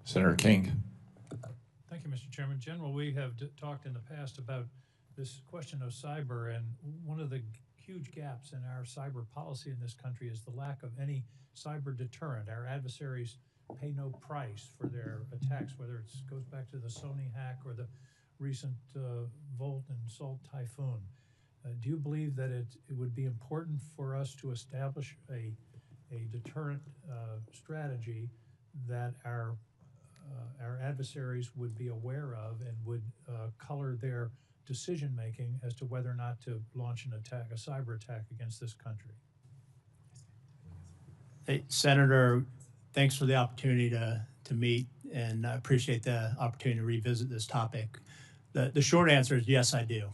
Senator King. Thank you, Mr. Chairman. General, we have talked in the past about this question of cyber, and one of the huge gaps in our cyber policy in this country is the lack of any cyber deterrent. Our adversaries pay no price for their attacks, whether it goes back to the Sony hack or the recent Volt and Salt typhoon. Do you believe that it would be important for us to establish a deterrent strategy that our adversaries would be aware of and would color their decision-making as to whether or not to launch an attack, a cyber attack against this country? Hey, Senator, thanks for the opportunity to meet, and I appreciate the opportunity to revisit this topic. The short answer is yes, I do.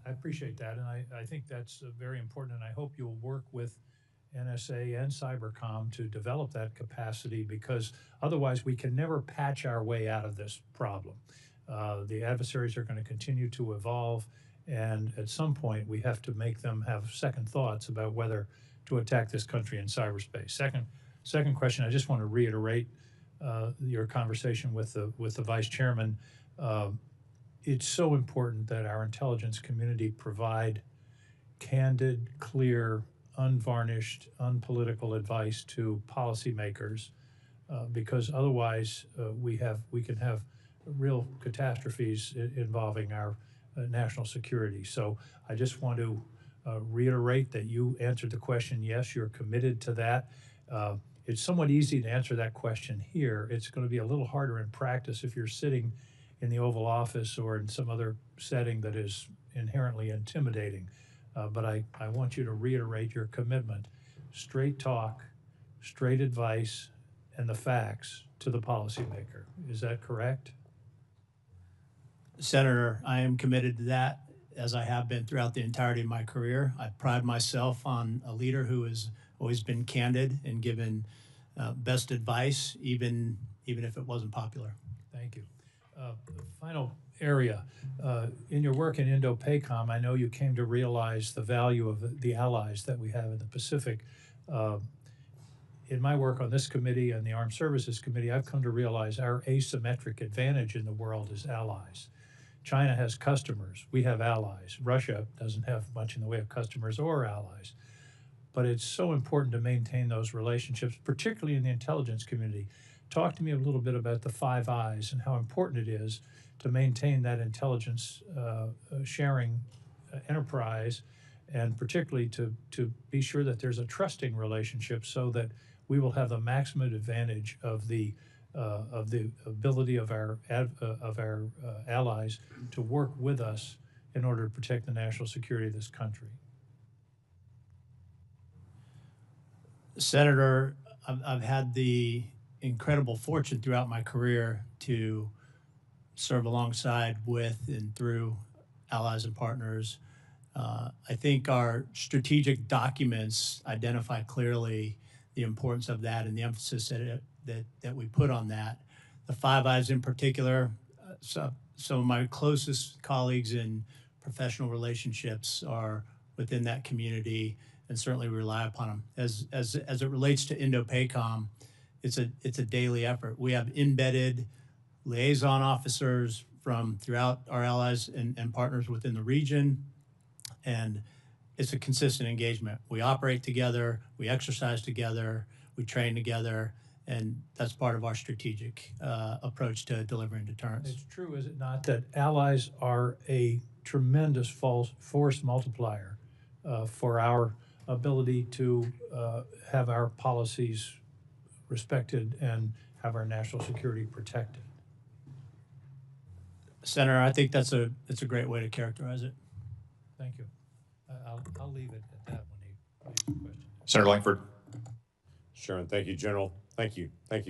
I appreciate that, and I think that's very important, and I hope you'll work with NSA and IndoPacCom to develop that capacity, because otherwise we can never patch our way out of this problem. The adversaries are going to continue to evolve, and at some point we have to make them have second thoughts about whether to attack this country in cyberspace. Second question, I just want to reiterate your conversation with the Vice Chairman. It's so important that our intelligence community provide candid, clear, unvarnished, unpolitical advice to policymakers, because otherwise we can have real catastrophes involving our national security. So I just want to reiterate that you answered the question, yes, you're committed to that. It's somewhat easy to answer that question here. It's going to be a little harder in practice if you're sitting in the Oval Office or in some other setting that is inherently intimidating. But I want you to reiterate your commitment. Straight talk, straight advice, and the facts to the policymaker. Is that correct? Senator, I am committed to that, as I have been throughout the entirety of my career. I pride myself on a leader who has always been candid and given best advice, even if it wasn't popular. Thank you. The final area, in your work in IndoPacCom, I know you came to realize the value of the allies that we have in the Pacific. In my work on this committee and the Armed Services Committee, I've come to realize our asymmetric advantage in the world is allies. China has customers, we have allies. Russia doesn't have much in the way of customers or allies. But it's so important to maintain those relationships, particularly in the intelligence community. Talk to me a little bit about the Five Eyes and how important it is to maintain that intelligence sharing enterprise, and particularly to be sure that there's a trusting relationship so that we will have the maximum advantage of the ability of our allies to work with us in order to protect the national security of this country. Senator, I've had the incredible fortune throughout my career to serve alongside with and through allies and partners. I think our strategic documents identify clearly the importance of that and the emphasis that we put on that. The Five Eyes in particular, some of my closest colleagues in professional relationships are within that community and certainly rely upon them. As it relates to IndoPacCom, it's a daily effort. We have embedded liaison officers from throughout our allies and partners within the region, and it's a consistent engagement. We operate together, we exercise together, we train together, and that's part of our strategic approach to delivering deterrence. It's true, is it not, that allies are a tremendous force multiplier for our ability to have our policies respected and have our national security protected? Senator, I think that's a great way to characterize it. Thank you. I'll leave it at that when he leaves the question. Senator Langford. Sure, and thank you, General. Thank you.